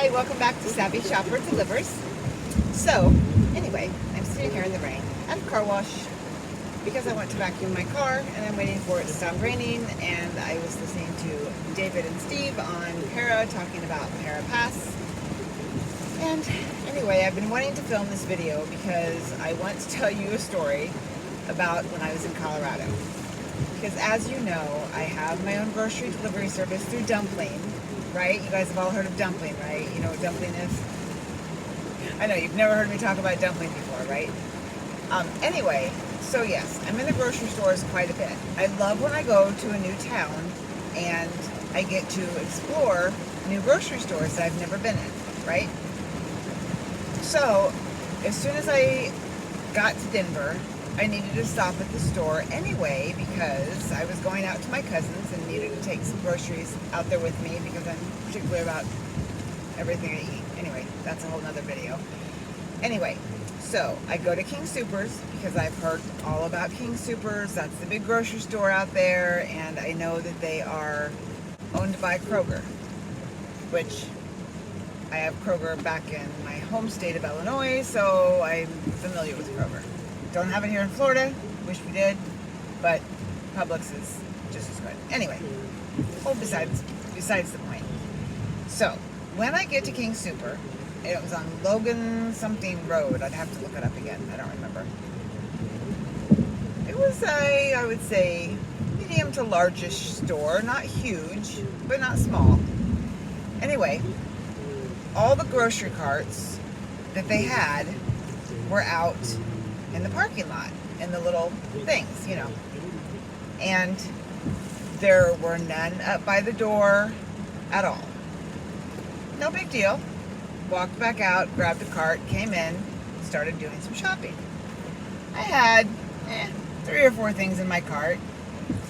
Hi, welcome back to Savvy Shopper Delivers. So, anyway, I'm sitting here in the rain at a car wash because I went to vacuum my car and I'm waiting for it to stop raining, and I was listening to David and Steve on Para talking about Para Pass. And anyway, I've been wanting to film this video because I want to tell you a story about when I was in Colorado. Because as you know, I have my own grocery delivery service through Dumpling, right? You guys have all heard of Dumpling, right? You know what Dumpling is? I know, you've never heard me talk about Dumpling before, right? Anyway, so yes, I'm in the grocery stores quite a bit. I love when I go to a new town and I get to explore new grocery stores that I've never been in, right? So, as soon as I got to Denver, I needed to stop at the store anyway because I was going out to my cousin's and needed to take some groceries out there with me because I'm particular about everything I eat. Anyway, that's a whole nother video. Anyway, so I go to King Soopers because I've heard all about King Soopers. That's the big grocery store out there, and I know that they are owned by Kroger, which I have Kroger back in my home state of Illinois, so I'm familiar with Kroger. Don't have it here in Florida. Wish we did, but Publix is just as good. Anyway, besides the point. So when I get to King Super, it was on Logan something road. I'd have to look it up again. I don't remember. It was I would say, medium to largish store. Not huge, but not small. Anyway, all the grocery carts that they had were out in the parking lot, in the little things, you know. And there were none up by the door at all. No big deal. Walked back out, grabbed a cart, came in, started doing some shopping. I had 3 or 4 things in my cart,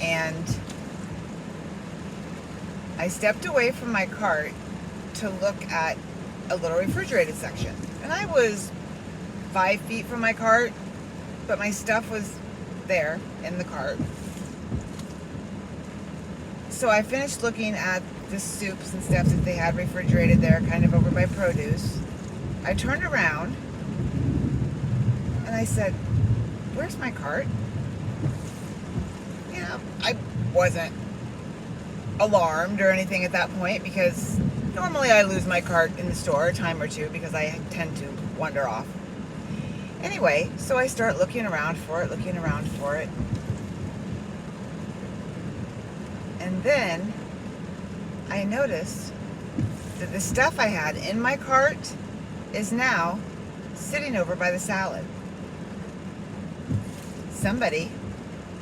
and I stepped away from my cart to look at a little refrigerated section. And I was 5 feet from my cart, but my stuff was there in the cart. So I finished looking at the soups and stuff that they had refrigerated there, kind of over by produce. I turned around and I said, "Where's my cart?" You know, I wasn't alarmed or anything at that point because normally I lose my cart in the store a time or two because I tend to wander off. Anyway, so I start looking around for it. And then I noticed that the stuff I had in my cart is now sitting over by the salad. Somebody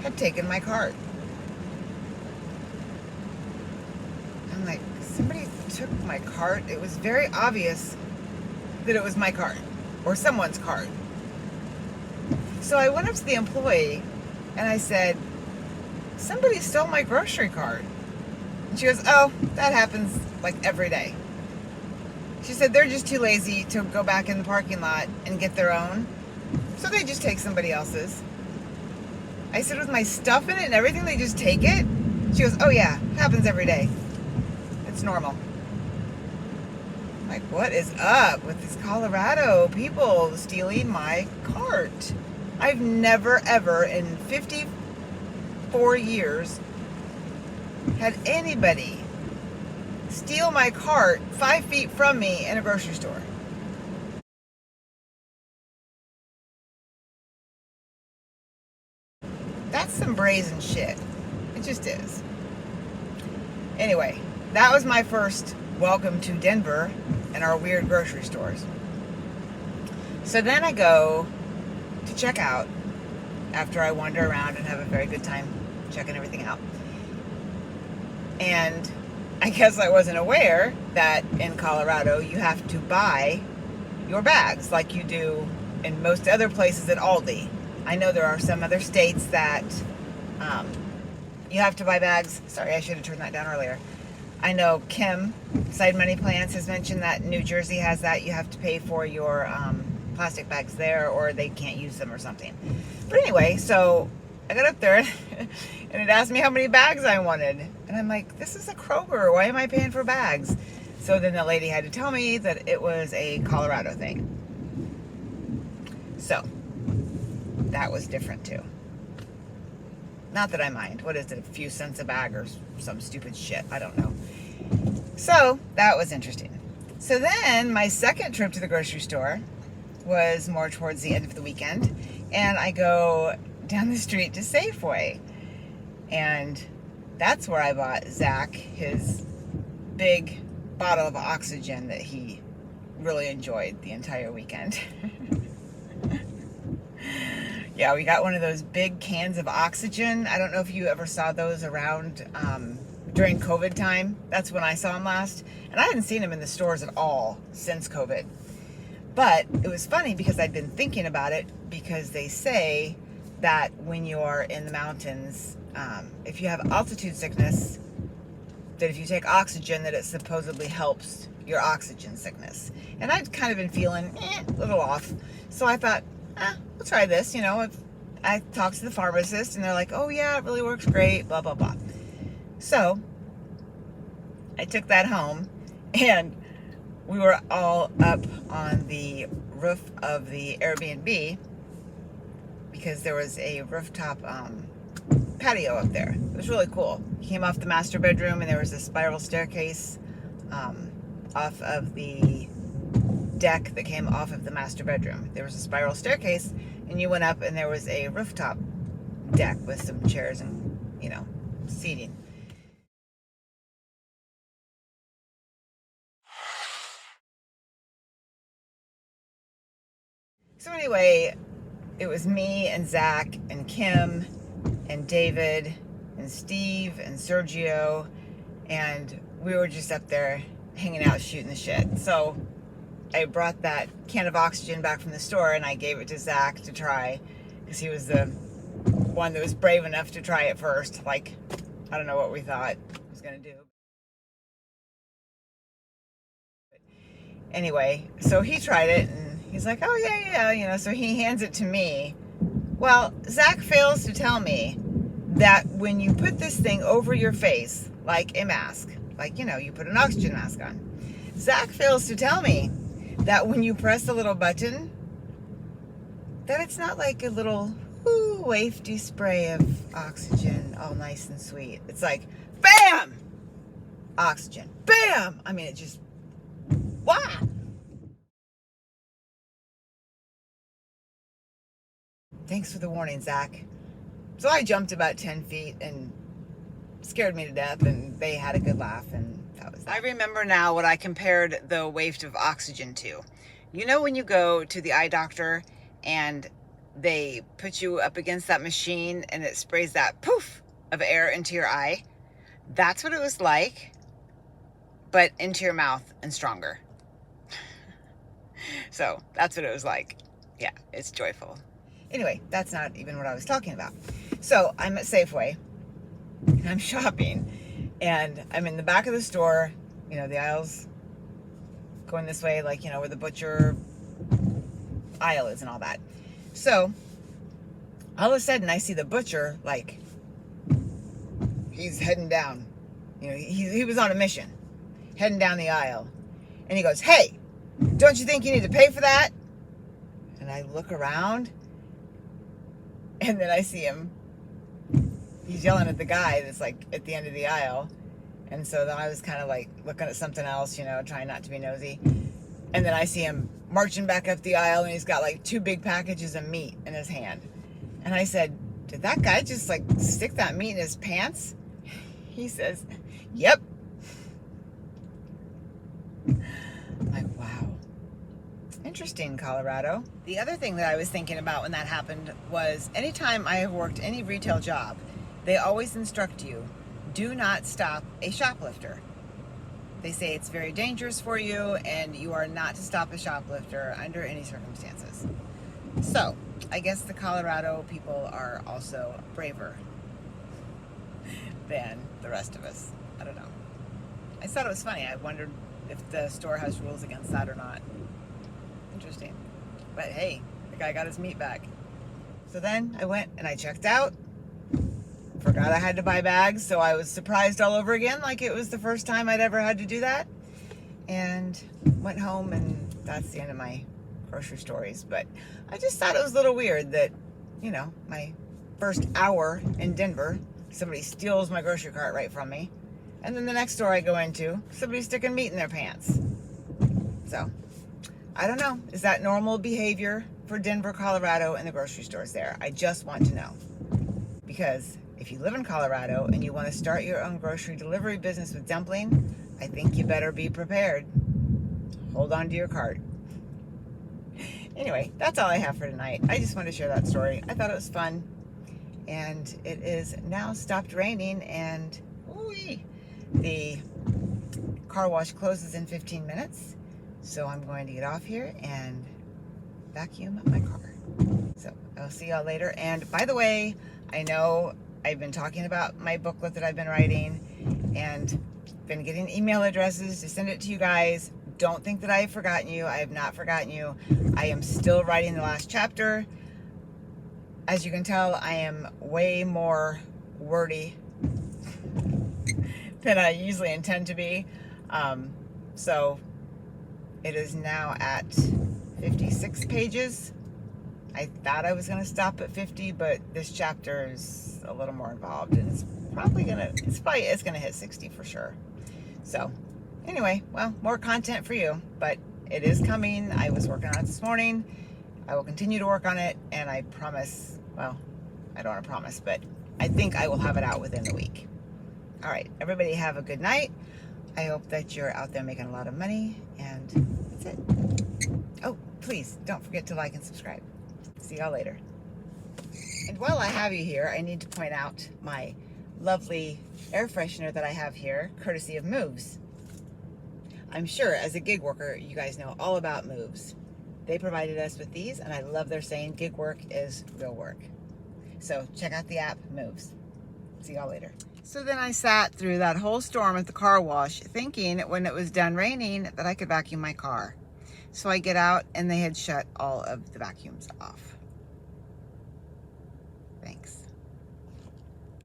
had taken my cart. I'm like, somebody took my cart? It was very obvious that it was my cart or someone's cart. So I went up to the employee and I said, "Somebody stole my grocery cart." And she goes, "Oh, that happens like every day." She said they're just too lazy to go back in the parking lot and get their own, so they just take somebody else's. I said, "With my stuff in it and everything, they just take it?" She goes, "Oh yeah, happens every day. It's normal." I'm like, what is up with these Colorado people stealing my cart? I've never ever in 54 years had anybody steal my cart 5 feet from me in a grocery store. That's some brazen shit. It just is. Anyway, that was my first welcome to Denver and our weird grocery stores. So then I go to check out after I wander around and have a very good time checking everything out. And I guess I wasn't aware that in Colorado you have to buy your bags like you do in most other places at Aldi. I know there are some other states that you have to buy bags. Sorry, I should have turned that down earlier. I know Kim, Side Money Plants, has mentioned that New Jersey has that. You have to pay for your plastic bags there or they can't use them or something. But anyway, so I got up there and it asked me how many bags I wanted. And I'm like, this is a Kroger. Why am I paying for bags? So then the lady had to tell me that it was a Colorado thing. So that was different too. Not that I mind. What is it, a few cents a bag or some stupid shit? I don't know. So that was interesting. So then my second trip to the grocery store was more towards the end of the weekend, and I go down the street to Safeway, and that's where I bought Zach his big bottle of oxygen that he really enjoyed the entire weekend. Yeah, we got one of those big cans of oxygen. I don't know if you ever saw those around during COVID time. That's when I saw them last. And I hadn't seen them in the stores at all since COVID. But it was funny because I'd been thinking about it, because they say that when you're in the mountains, if you have altitude sickness, that if you take oxygen, that it supposedly helps your oxygen sickness. And I'd kind of been feeling a little off. So I thought, we'll try this. You know, I talked to the pharmacist, and they're like, oh yeah, it really works great, blah, blah, blah. So I took that home, and we were all up on the roof of the Airbnb, because there was a rooftop patio up there. It was really cool. You came off the master bedroom, and there was a spiral staircase off of the deck that came off of the master bedroom. There was a spiral staircase, and you went up, and there was a rooftop deck with some chairs and, you know, seating. So anyway, it was me and Zach and Kim and David and Steve and Sergio, and we were just up there hanging out, shooting the shit. So I brought that can of oxygen back from the store, and I gave it to Zach to try, because he was the one that was brave enough to try it first. Like, I don't know what we thought it was going to do. But anyway, so he tried it, and he's like, oh yeah, you know, so he hands it to me. Well, Zach fails to tell me that when you put this thing over your face, like a mask, like, you know, you put an oxygen mask on, Zach fails to tell me that when you press the little button, that it's not like a little wafty spray of oxygen, all nice and sweet. It's like, bam! Oxygen. Bam! I mean, it just, wow! Thanks for the warning, Zach. So I jumped about 10 feet and scared me to death, and they had a good laugh, and that was that. I remember now what I compared the waft of oxygen to. You know when you go to the eye doctor and they put you up against that machine and it sprays that poof of air into your eye? That's what it was like, but into your mouth and stronger. So that's what it was like. Yeah, it's joyful. Anyway, that's not even what I was talking about. So I'm at Safeway, and I'm shopping, and I'm in the back of the store, you know, the aisles going this way, like, you know, where the butcher aisle is and all that. So all of a sudden I see the butcher, like, he's heading down, you know, he was on a mission, heading down the aisle, and he goes, hey, don't you think you need to pay for that? And I look around, and then I see him, he's yelling at the guy that's like at the end of the aisle. And so then I was kind of like looking at something else, you know, trying not to be nosy. And then I see him marching back up the aisle, and he's got like 2 big packages of meat in his hand. And I said, did that guy just like stick that meat in his pants? He says, yep. Like, wow. Interesting, Colorado. The other thing that I was thinking about when that happened was, anytime I have worked any retail job, they always instruct you, do not stop a shoplifter. They say it's very dangerous for you, and you are not to stop a shoplifter under any circumstances. So, I guess the Colorado people are also braver than the rest of us. I don't know. I thought it was funny. I wondered if the store has rules against that or not. Interesting. But hey, the guy got his meat back. So then I went and I checked out. Forgot I had to buy bags, so I was surprised all over again, like it was the first time I'd ever had to do that. and went home, and that's the end of my grocery stories. But I just thought it was a little weird that, you know, my first hour in Denver, somebody steals my grocery cart right from me. And then the next store I go into, somebody's sticking meat in their pants. So, I don't know. Is that normal behavior for Denver, Colorado, and the grocery stores there? I just want to know. Because if you live in Colorado and you want to start your own grocery delivery business with Dumpling, I think you better be prepared. Hold on to your cart. Anyway, that's all I have for tonight. I just wanted to share that story. I thought it was fun. And it is now stopped raining, and the car wash closes in 15 minutes. So I'm going to get off here and vacuum my car. So I'll see y'all later. And by the way, I know I've been talking about my booklet that I've been writing and been getting email addresses to send it to you guys. Don't think that I have forgotten you. I have not forgotten you. I am still writing the last chapter. As you can tell, I am way more wordy than I usually intend to be. So it is now at 56 pages. I thought I was going to stop at 50, but this chapter is a little more involved, and it's going to hit 60 for sure. So anyway, well, more content for you, but it is coming. I was working on it this morning. I will continue to work on it, and I promise, well, I don't want to promise, but I think I will have it out within the week. All right, everybody have a good night. I hope that you're out there making a lot of money, and that's it. Oh, please don't forget to like and subscribe. See y'all later. And while I have you here, I need to point out my lovely air freshener that I have here, courtesy of Moves. I'm sure as a gig worker, you guys know all about Moves. They provided us with these, and I love their saying, gig work is real work. So check out the app, Moves. See y'all later. So then I sat through that whole storm at the car wash thinking when it was done raining that I could vacuum my car. So I get out and they had shut all of the vacuums off. Thanks.